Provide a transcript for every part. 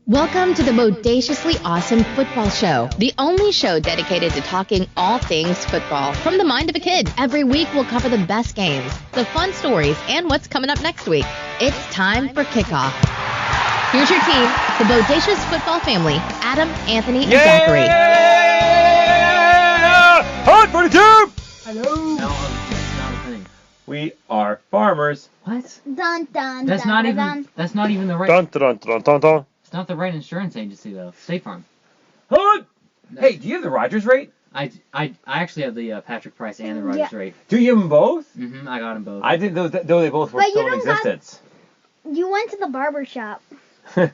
Welcome to the Bodaciously Awesome Football Show, the only show dedicated to talking all things football from the mind of a kid. Every week we'll cover the best games, the fun stories, and what's coming up next week. It's time for kickoff. Here's your team, the Bodacious football family, Adam, Anthony, and Zachary. Hot 42! Hello. No, that's not a thing. We are farmers. What? Dun, dun, That's dun, not dun, even. dun. That's not even the right. Dun, dun, dun, dun, dun. It's not the right insurance agency though. State Farm. Hot! Hey, do you have the Rogers rate? I actually have the Patrick Price and the Rogers rate. Do you have them both? I got them both. I didn't know though they both were But you still in don't got- existence. You went to the barber shop. Hey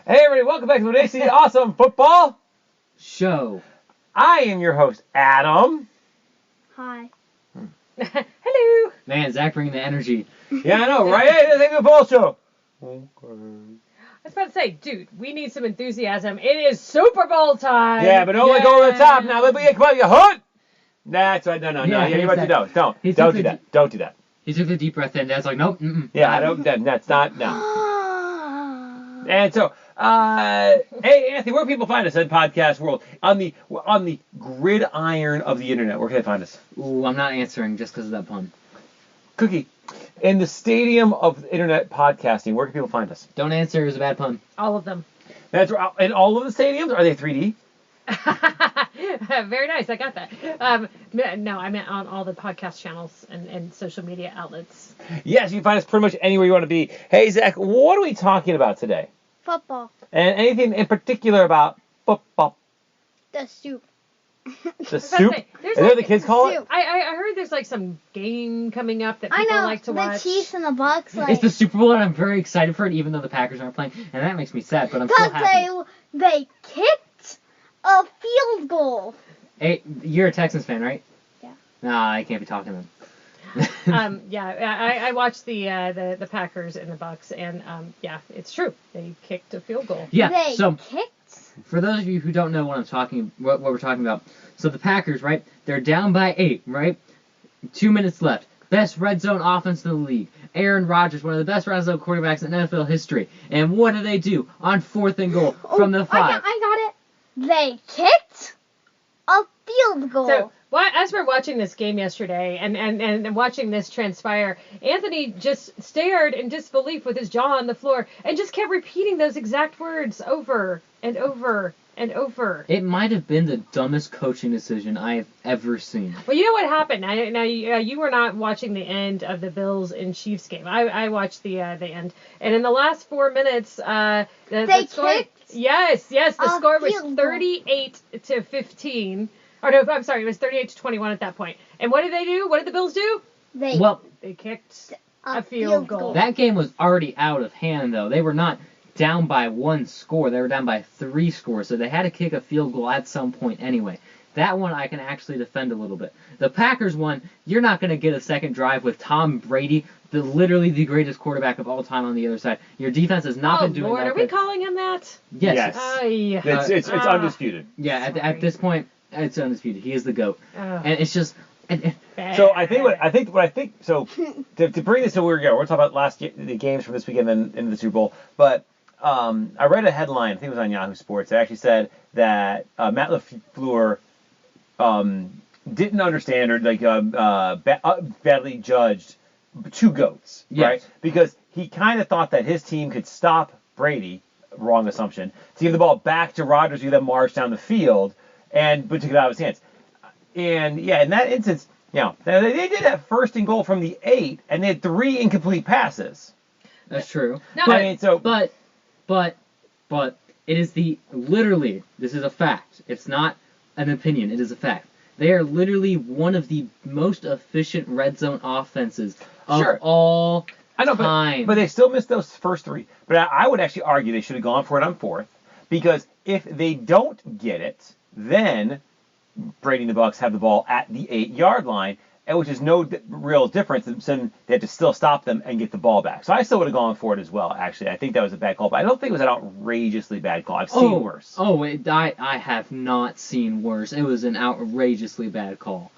everybody, welcome back to Bodaciously Awesome Football. Show. I am your host, Adam. Hi. Hello. Man, Zach bringing the energy. Yeah, I know, right? Hey, this is a football show. Okay. I was about to say, dude, we need some enthusiasm. It is Super Bowl time. Yeah, but don't let go over the top now. Let me come on, you hood. That's right. No. Yeah, Yeah, you're about to exactly. don't He do took the that. Don't do that. He took the deep breath in. Dad's like, nope. Yeah, I don't. That's not no. And so, hey Anthony, where can people find us in podcast world on the gridiron of the internet? Where can they find us? Ooh, I'm not answering just because of that pun. Cookie, in the stadium of internet podcasting, where can people find us? Don't answer. It was a bad pun. All of them. That's in all of the stadiums. Are they 3D? Very nice. I got that. No, I meant on all the podcast channels and social media outlets. Yes, you can find us pretty much anywhere you want to be. Hey Zach, what are we talking about today? Football. And anything in particular about football? The soup. The soup? say, Is there's that what like the kids call it? soup. I heard there's like some game coming up that I people know. like to The watch. Chiefs and the Bucs. Like, It's the Super Bowl, and I'm very excited for it, even though the Packers aren't playing, and that makes me sad. But I'm still happy. they kicked a field goal. Hey, you're a Texans fan, right? Yeah. Nah, I can't be talking to them. I watched the Packers and the Bucs, and yeah, it's true. They kicked a field goal. Yeah. They So kicked. for those of you who don't know what we're talking about, so the Packers, right? They're down by 8, right? 2 minutes left. Best red zone offense in the league. Aaron Rodgers, one of the best red zone quarterbacks in NFL history. And what do on 4th and goal from the 5? I got it. They kicked a field goal. So, as we're watching this game yesterday and watching this transpire, Anthony just stared in disbelief with his jaw on the floor and just kept repeating those exact words over and over and over. It might have been the dumbest coaching decision I have ever seen. Well, you know what happened? Now you were not watching the end of the Bills and Chiefs game. I watched the end, and in the last 4 minutes, the score. kicked Yes, the score was field goal. 38-15. Or no, I'm sorry, it was 38-21 at that point. And what did they do? What did the Bills do? They They kicked a field goal. That game was already out of hand, though. They were not down by 1 score. They were down by 3 scores, so they had to kick a field goal at some point anyway. That one I can actually defend a little bit. The Packers one, you're not going to get a second drive with Tom Brady, literally the greatest quarterback of all time on the other side. Your defense has not been doing Lord, that are we good. calling him that? Yes. Ay. It's undisputed. Yeah, at this point, it's undisputed. He is the GOAT. Ugh. And it's just... So I think. So to bring this to where we're talking about the games from this weekend and into the Super Bowl. But I read a headline. I think it was on Yahoo Sports. It actually said that Matt LaFleur didn't understand or badly judged 2 GOATs, Yes. right? Because he kind of thought that his team could stop Brady. Wrong assumption. To give the ball back to Rodgers, who then marched down the field but took it out of his hands. And yeah, in that instance, they did have 1st and goal from the 8, and they had 3 incomplete passes. That's true. No, but, I mean, so- but it is literally, this is a fact. It's not an opinion. It is a fact. They are literally one of the most efficient red zone offenses of all I know, time. but they still missed those first 3. But I would actually argue they should have gone for it on 4th, because if they don't get it, then Brady and the Bucs have the ball at the 8-yard line, which is no real difference. So they had to still stop them and get the ball back. So I still would have gone for it as well, actually. I think that was a bad call, but I don't think it was an outrageously bad call. I've seen worse. I have not seen worse. It was an outrageously bad call.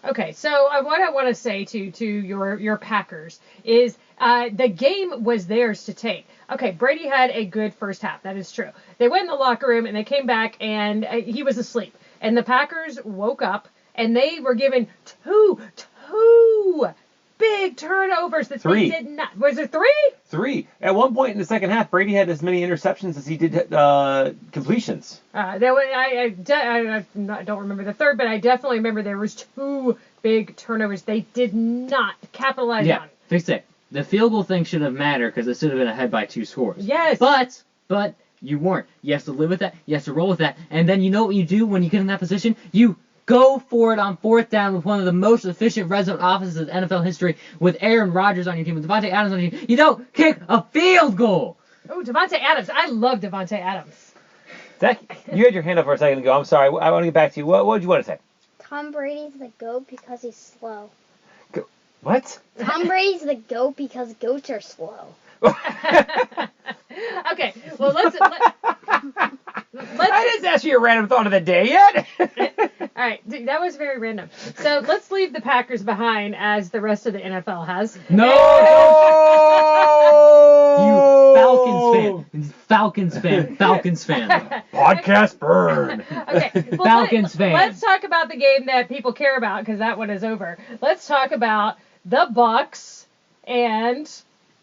Okay, so what I want to say to your Packers is the game was theirs to take. Okay, Brady had a good first half. That is true. They went in the locker room and they came back and he was asleep. And the Packers woke up and they were given two big turnovers that Three. they did not. Was it 3? 3. At one point in the second half, Brady had as many interceptions as he did completions. I don't remember the third, but I definitely remember there was 2 big turnovers they did not capitalize on. Fix it. The field goal thing shouldn't have mattered because it should have been ahead by 2 scores. Yes. But you weren't. You have to live with that. You have to roll with that. And then you know what you do when you get in that position? You go for it on 4th down with one of the most efficient red zone offenses in NFL history with Aaron Rodgers on your team, with Devontae Adams on your team. You don't kick a field goal. Oh, Devontae Adams. I love Devontae Adams. Zach, you had your hand up for a second ago. I'm sorry. I want to get back to you. What did you want to say? Tom Brady's the GOAT because he's slow. What? Tom Brady's the GOAT because goats are slow. Okay, well, let's I didn't ask you a random thought of the day yet. All right, that was very random. So let's leave the Packers behind as the rest of the NFL has. No! You Falcons fan. Podcast burn. Okay, well, Falcons fan. Let's talk about the game that people care about because that one is over. Let's talk about the Bucs and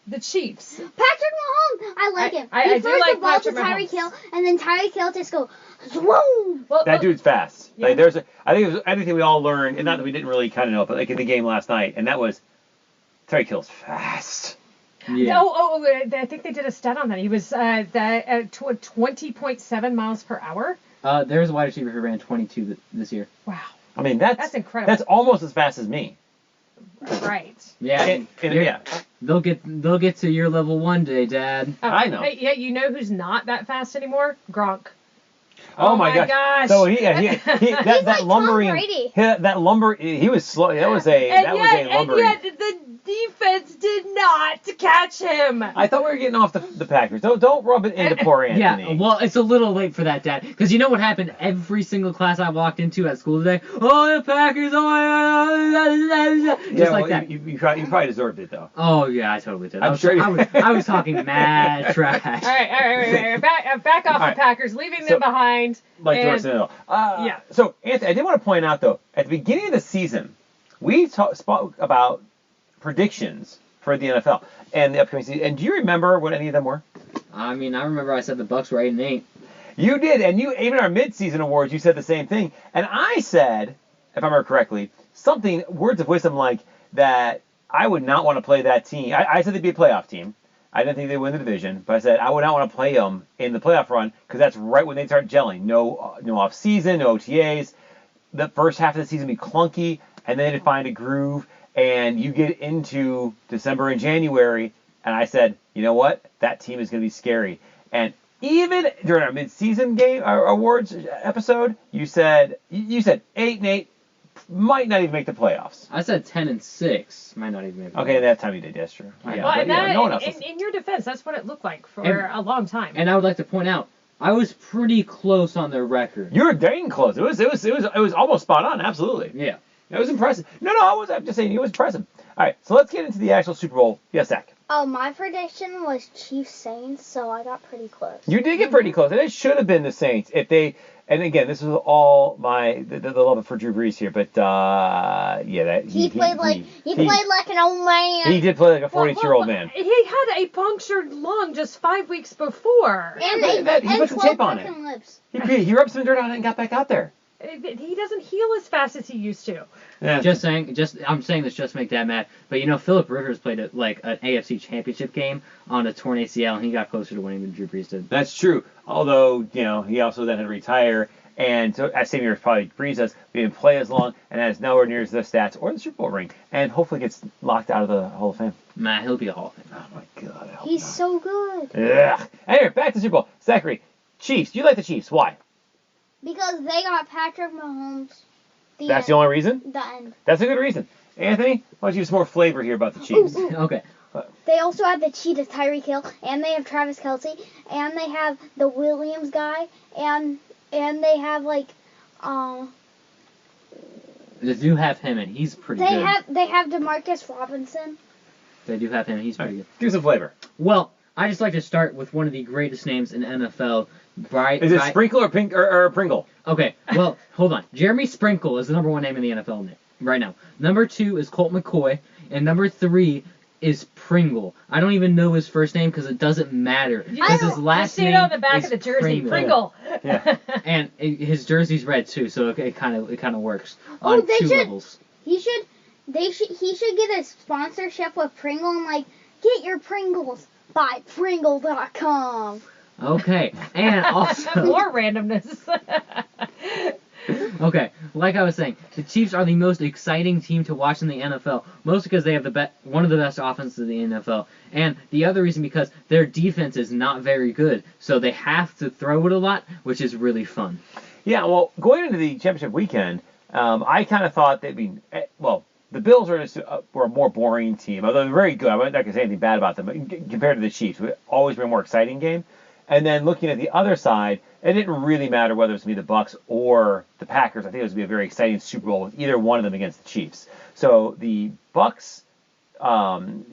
the Chiefs. Patrick Mahomes, I like him. I He do throws like the ball Patrick to Tyreek Mahomes. Hill, and then Tyreek Hill just goes, swoom! Well, That dude's fast. Yeah. Like I think it was anything we all learned, and not that we didn't really kind of know, but like in the game last night, and that was Tyreek Hill's fast. Yeah. I think they did a stat on that. He was at 20.7 miles per hour. There's a wide receiver who ran 22 this year. Wow. I mean, that's incredible. That's almost as fast as me. Right. Yeah. Yeah. They'll get to your level one day, Dad. Oh, I know. Hey, yeah, you know who's not that fast anymore? Gronk. Oh my gosh. So he that like lumbering. Tom Brady. He was slow. That was a lumbering. And yet the defense did not catch him. I thought we were getting off the Packers. Don't rub it into poor Anthony. Yeah, well, it's a little late for that, Dad. Because you know what happened every single class I walked into at school today? Oh, the Packers, just like that. You probably deserved it, though. Oh, yeah, I totally did. I'm sure you- I was talking mad trash. All right. Back off All right. the Packers, leaving them behind. Like and, George Sandell. Yeah. So, Anthony, I did want to point out, though, at the beginning of the season, we spoke about predictions for the NFL and the upcoming season. And do you remember what any of them were? I mean, I remember I said the Bucs were 8-8. You did, and even our mid-season awards, you said the same thing. And I said, if I remember correctly, words of wisdom like that I would not want to play that team. I said they'd be a playoff team. I didn't think they'd win the division, but I said I would not want to play them in the playoff run because that's right when they start gelling. No off-season, no OTAs. The first half of the season would be clunky, and then it'd find a groove, and you get into December and January, and I said, you know what? That team is going to be scary. And even during our mid-season game awards episode, you said 8-8 might not even make the playoffs. I said 10-6 might not even make the Okay, playoffs. that time you did. That's true. I know, Well, but, that, no one else. in your defense, that's what it looked like for And- a long time. And I would like to point out, I was pretty close on their record. You were dang close. It was almost spot on. Absolutely. Yeah. It was impressive. I'm just saying it was impressive. All right, so let's get into the actual Super Bowl. Yes, Zach. Oh, my prediction was Chiefs Saints, so I got pretty close. You did get pretty close, and it should have been the Saints if they. And again, this is all the love for Drew Brees here, but He played like an old man. He did play like a 42-year-old man. He had a punctured lung just 5 weeks before. And He put some 12 tape on it. broken lips. He rubbed some dirt on it and got back out there. He doesn't heal as fast as he used to. Yeah. I'm saying this just to make Dad mad. But Philip Rivers played an AFC Championship game on a torn ACL, and he got closer to winning than Drew Brees did. That's true. Although, he also then had to retire. And so, as same year as probably Brees does, he didn't play as long and has nowhere near the stats or the Super Bowl ring. And hopefully gets locked out of the Hall of Fame. Nah, he'll be a Hall of Fame. Oh, my God. I hope He's not. so good. Ugh. Anyway, back to Super Bowl. Zachary, Chiefs. You like the Chiefs. Why? Because they got Patrick Mahomes. That's the only reason? The end. That's a good reason. Anthony, why don't you give us more flavor here about the Chiefs? Ooh. Okay. They also have the cheetah Tyreek Hill, and they have Travis Kelce, and they have the Williams guy, and they have They do have him, and he's pretty good. They have Demarcus Robinson. They do have him, and he's pretty good. Give some flavor. Well, I just like to start with one of the greatest names in NFL. Is it Sprinkle or Pringle? Okay, well, hold on. Jeremy Sprinkle is the number 1 name in the NFL right now. Number 2 is Colt McCoy, and number 3 is Pringle. I don't even know his first name because it doesn't matter. Because his last name on the back is of the jersey, Pringle. Yeah. And his jersey's red too, so it kind of works Oh, on they 2 should- levels. He should get a sponsorship with Pringle and like get your Pringles by Pringle.com. Okay, and also More randomness. okay, like I was saying, the Chiefs are the most exciting team to watch in the NFL, mostly because they have one of the best offenses in the NFL, and the other reason because their defense is not very good, so they have to throw it a lot, which is really fun. Yeah, well, going into the championship weekend, I kind of thought the Bills were a more boring team, although they're very good. I'm not going to say anything bad about them, but compared to the Chiefs, it always been a more exciting game. And then looking at the other side, it didn't really matter whether it was going to be the Bucs or the Packers. I think it was going to be a very exciting Super Bowl with either one of them against the Chiefs. So the Bucs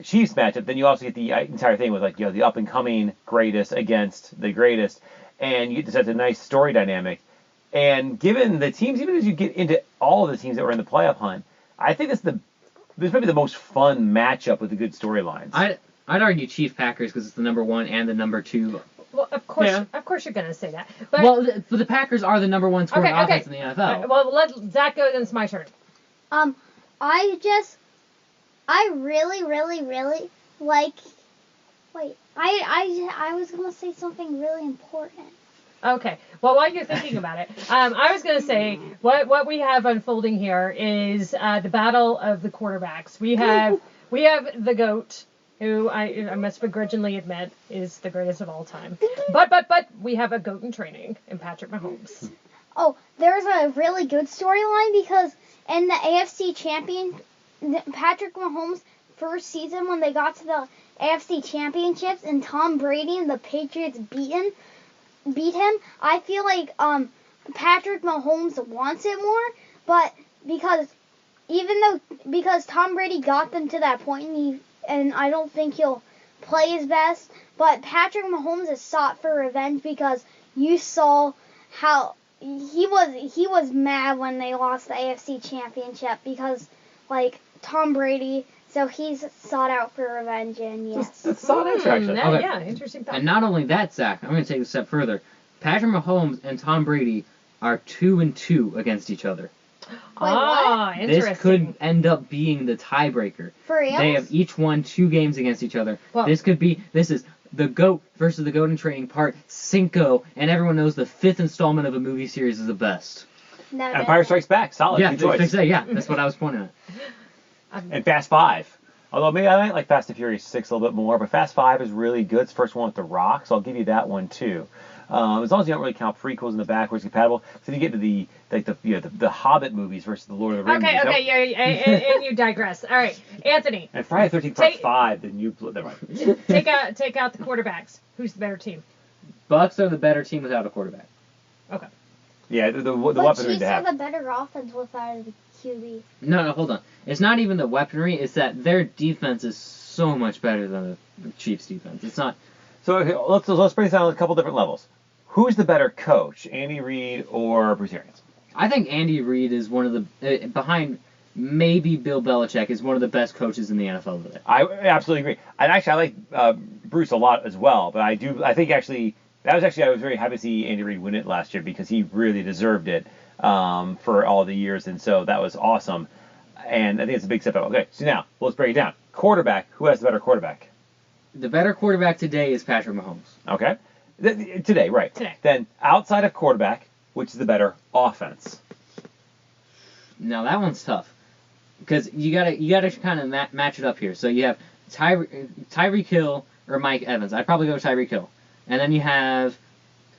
Chiefs matchup, then you also get the entire thing with the up and coming greatest against the greatest, and you get such a nice story dynamic. And given the teams, even as you get into all of the teams that were in the playoff hunt, I think this is probably the most fun matchup with the good storylines. I'd argue Chiefs Packers because it's the number 1 and the number 2. Well, of course you're gonna say that. But The Packers are the number 1 scoring offense in the NFL. Right, well, let Zach go. Then it's my turn. I really, really, really like. Wait, I was gonna say something really important. Okay. Well, while you're thinking about it, I was going to say what we have unfolding here is the battle of the quarterbacks. We have the GOAT, who I must begrudgingly admit is the greatest of all time. But we have a GOAT in training in Patrick Mahomes. Oh, there's a really good storyline because in the AFC champion, Patrick Mahomes' first season when they got to the AFC championships and Tom Brady and the Patriots beat him, I feel like Patrick Mahomes wants it more, but because Tom Brady got them to that point and I don't think he'll play his best, but Patrick Mahomes has sought for revenge because you saw how he was mad when they lost the AFC championship because Tom Brady. So he's sought out for revenge, and yes. That's solid answer, actually. Yeah, Okay. yeah, interesting thought. And not only that, Zach, I'm going to take it a step further. Patrick Mahomes and Tom Brady are 2-2 against each other. Interesting. This could end up being the tiebreaker. For real? They have each won 2 games against each other. Well, This is the GOAT versus the GOAT in training part 5, and everyone knows the 5th installment of a movie series is the best. No, Empire Strikes Back, solid. Yeah, Good choice. that's what I was pointing at. And Fast 5. Although maybe I might like Fast and Furious 6 a little bit more, but Fast 5 is really good. It's the first one with The Rock, so I'll give you that one too. As long as you don't really count prequels in the backwards compatible. So you get to the Hobbit movies versus the Lord of the Rings movies. Okay, and you digress. All right, Anthony. And Friday the 13th Part 5, then you... Never mind. Take out the quarterbacks. Who's the better team? Bucs are the better team without a quarterback. Okay. Yeah, the But weaponry Chiefs they have. have a better offense without the QB. No, hold on. It's not even the weaponry. It's that their defense is so much better than the Chiefs' defense. It's not. So okay, let's break this down on a couple different levels. Who's the better coach, Andy Reid or Bruce Arians? I think Andy Reid is one of the behind maybe Bill Belichick is one of the best coaches in the NFL today. I absolutely agree. And actually, I like Bruce a lot as well. But I think I was very happy to see Andy Reid win it last year because he really deserved it for all the years, and so that was awesome. And I think it's a big step up. Okay, so now let's break it down. Quarterback. Who has the better quarterback? The better quarterback today is Patrick Mahomes. Okay. Today, right. Today. Then outside of quarterback, which is the better offense? Now that one's tough because you gotta kind of match it up here. So you have Tyreek Hill or Mike Evans. I'd probably go Tyreek Hill, and then you have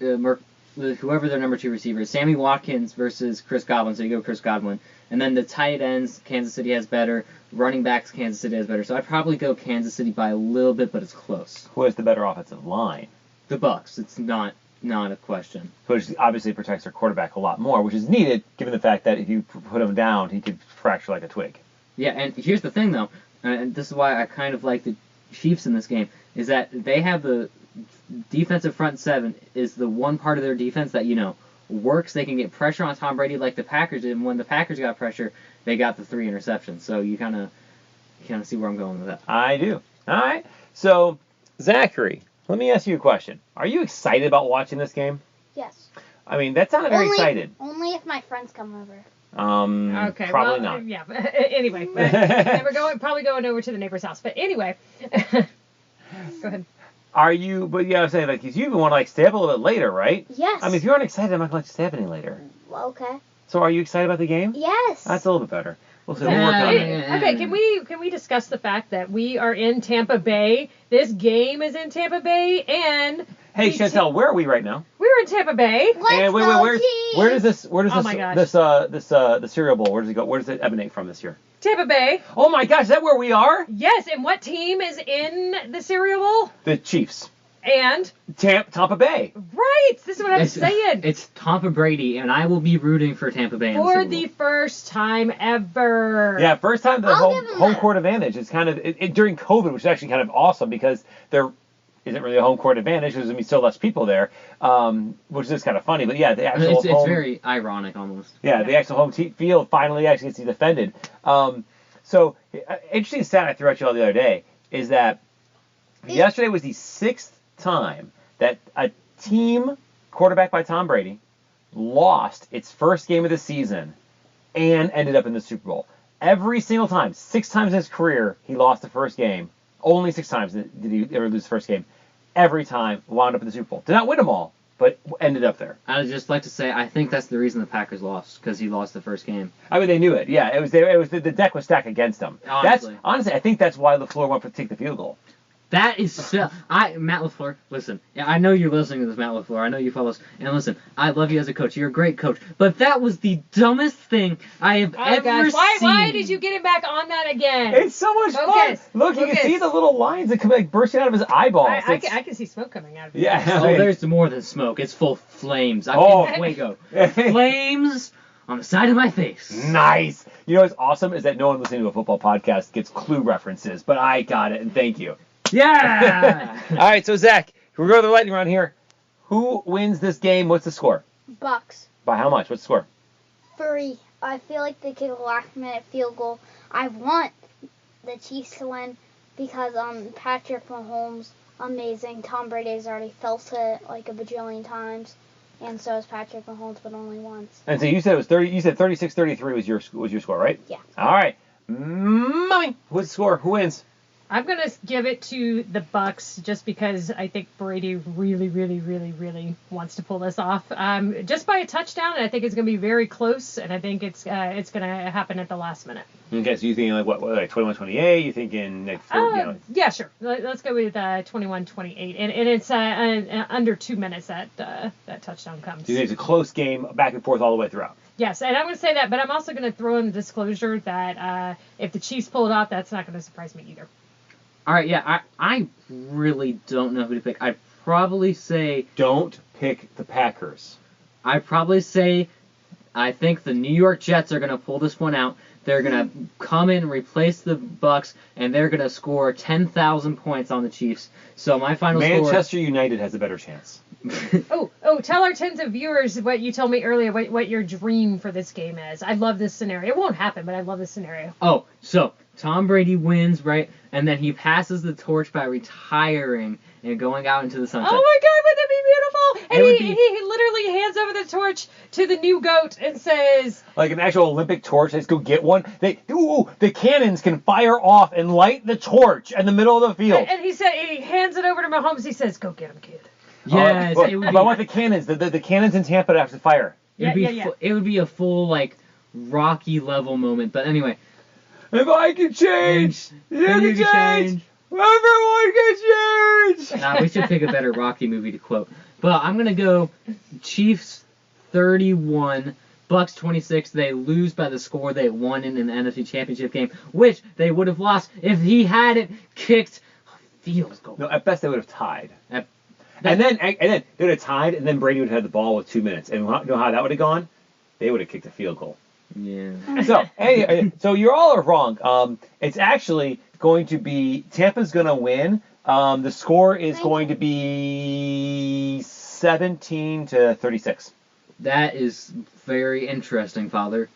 whoever their number 2 receiver is, Sammy Watkins versus Chris Godwin. So you go Chris Godwin, and then the tight ends Kansas City has better. Running backs Kansas City has better. So I'd probably go Kansas City by a little bit, but it's close. Who has the better offensive line? The Bucs. It's not Not a question. which obviously protects their quarterback a lot more, which is needed given the fact that if you put him down, he could fracture like a twig. Yeah, and here's the thing, though, and this is why I kind of like the Chiefs in this game, is that they have the defensive front seven is the one part of their defense that, works. They can get pressure on Tom Brady like the Packers did, and when the Packers got pressure, they got the 3 interceptions. So you kind of see where I'm going with that. I do. All right. So, Zachary, let me ask you a question. Are you excited about watching this game? Yes. I mean, that sounded very excited. Only if my friends come over. Okay. Probably well, not. Yeah. Anyway, and we're probably going over to the neighbor's house. But anyway, go ahead. Are you? But yeah, I'm saying because you even want to stay up a little bit later, right? Yes. I mean, if you aren't excited, I'm not going to let you stay up any later. Well, okay. So, are you excited about the game? Yes. That's a little bit better. We'll see. Yeah. We'll work on it. Okay, can we discuss the fact that we are in Tampa Bay? This game is in Tampa Bay, and Hey, Chantel, where are we right now? we're in Tampa Bay. Let's And wait, go, where does this? Where does Oh this? my gosh. The cereal bowl? Where does it go? Where does it emanate from this year? Tampa Bay. Oh my gosh, is that where we are? Yes, and what team is in the Cereal Bowl? The Chiefs. And Tampa Bay. right, this is what I'm saying. It's Tampa Brady, and I will be rooting for Tampa Bay. For the first time ever. Yeah, first time the I'll give 'em home that. court advantage. It's kind of during COVID, which is actually kind of awesome because there isn't really a home court advantage. There's going to be so less people there, which is kind of funny. But yeah, the actual It's home, very ironic almost. yeah, the actual home field finally actually gets to be defended. So interesting stat I threw at you all the other day is that yesterday was the 6th time that a team quarterbacked by Tom Brady lost its first game of the season and ended up in the Super Bowl. Every single time, 6 times in his career, he lost the first game. Only 6 times did he ever lose the first game. Every time, wound up in the Super Bowl. Did not win them all, but ended up there. I would just like to say I think that's the reason the Packers lost, because he lost the first game. I mean, they knew it. Yeah, it was the deck was stacked against them. Honestly. Honestly, I think that's why LaFleur went for take the field goal. That is so. Matt LaFleur, listen. Yeah, I know you're listening to this, Matt LaFleur. I know you follow us. And listen, I love you as a coach. You're a great coach. But that was the dumbest thing I have ever seen. Why did you get him back on that again? It's so much fun. Look, you can see the little lines that come like bursting out of his eyeballs. I can see smoke coming out of it. Yeah. Oh, there's more than smoke. It's full of flames. Fuego. Flames on the side of my face. Nice. You know what's awesome is that no one listening to a football podcast gets Clue references, but I got it, and thank you. Yeah! All right, so Zach, we're going to the lightning round here. Who wins this game? What's the score? Bucks. By how much? What's the score? 3. I feel like they kick a last-minute field goal. I want the Chiefs to win because Patrick Mahomes, amazing. Tom Brady has already felt it like a bajillion times, and so has Patrick Mahomes, but only once. And so you said it was 30. You said 36-33 was your score, right? Yeah. All right, Mommy, what's the score? Who wins? I'm going to give it to the Bucs just because I think Brady really, really, really, really wants to pull this off. Just by a touchdown, and I think it's going to be very close, and I think it's going to happen at the last minute. Okay, so you thinking like 21-28? You thinking like 30, Yeah, sure. Let's go with 21-28, and it's under 2 minutes that touchdown comes. Do you think it's a close game, back and forth all the way throughout? Yes, and I'm going to say that, but I'm also going to throw in the disclosure that if the Chiefs pull it off, that's not going to surprise me either. All right, yeah, I really don't know who to pick. I'd probably say... Don't pick the Packers. I'd probably say I think the New York Jets are going to pull this one out. They're going to come in, replace the Bucs, and they're going to score 10,000 points on the Chiefs. So my final score... Manchester United has a better chance. Oh, tell our tens of viewers what you told me earlier, what your dream for this game is. I love this scenario. It won't happen, but I love this scenario. Oh, so Tom Brady wins, right? And then he passes the torch by retiring and going out into the sunset. Oh my God, would that be beautiful? And It would he literally hands over the torch to the new goat and says... Like an actual Olympic torch. Let's go get one. The cannons can fire off and light the torch in the middle of the field. And he hands it over to Mahomes. He says, "Go get him, kid." Yes, Look, it would I be... want the cannons. The cannons in Tampa to have to fire. It would be a full, like, Rocky level moment. But anyway... If I can change, you can change. Everyone can change. Nah, we should pick a better Rocky movie to quote. But I'm going to go Chiefs 31, Bucs 26. They lose by the score they won in an NFC Championship game, which they would have lost if he hadn't kicked a field goal. No, at best they would have tied. And then they would have tied, and then Brady would have had the ball with 2 minutes. And you know how that would have gone? They would have kicked a field goal. Yeah. So, so you all are wrong. It's actually going to be Tampa's going to win. The score is going to be 17-36. That is very interesting, Father.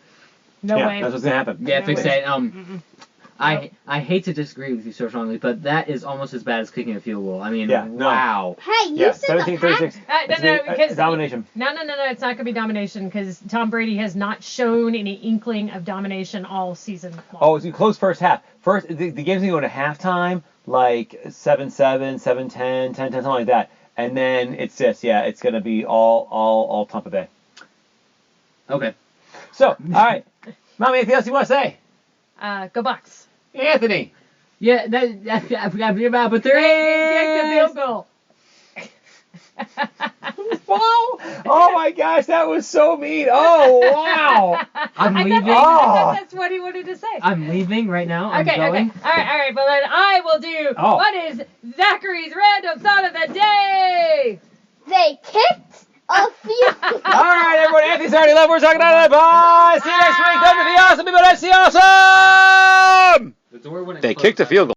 No yeah, way. that's what's going to happen. Yeah, No fix way. that. I hate to disagree with you so strongly, but that is almost as bad as kicking a field goal. I mean, Yeah, no. wow. Hey, you Yeah, said the 17-36. because Domination. No, it's not gonna be domination because Tom Brady has not shown any inkling of domination all season long. Oh, it's a close first half. First, the game's going to go to halftime, like 7-7, 7-10, 10-10, something like that. And then it's just, it's going to be all Tampa Bay. Okay. So, all right. Mom, anything else you want to say? Go Bucs. Anthony. Yeah, I forgot about, but there Kick the is. field goal. Wow. Oh, my gosh. That was so mean. Oh, wow. I'm leaving. I thought that's what he wanted to say. I'm leaving right now. I'm Okay. going. All right. Well, then I will do Oh. what is Zachary's random thought of the day. They kicked a field goal. All right, everyone. Anthony's already left. We're talking about it. Bye. See you next week. Come to the awesome people. That's the awesome. The door wouldn't They close. kicked a field goal.